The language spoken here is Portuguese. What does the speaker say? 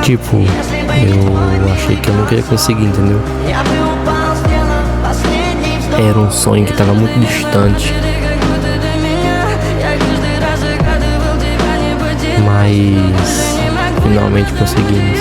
Tipo, eu achei que eu nunca ia conseguir, entendeu? Era um sonho que tava muito distante. Mas finalmente conseguimos.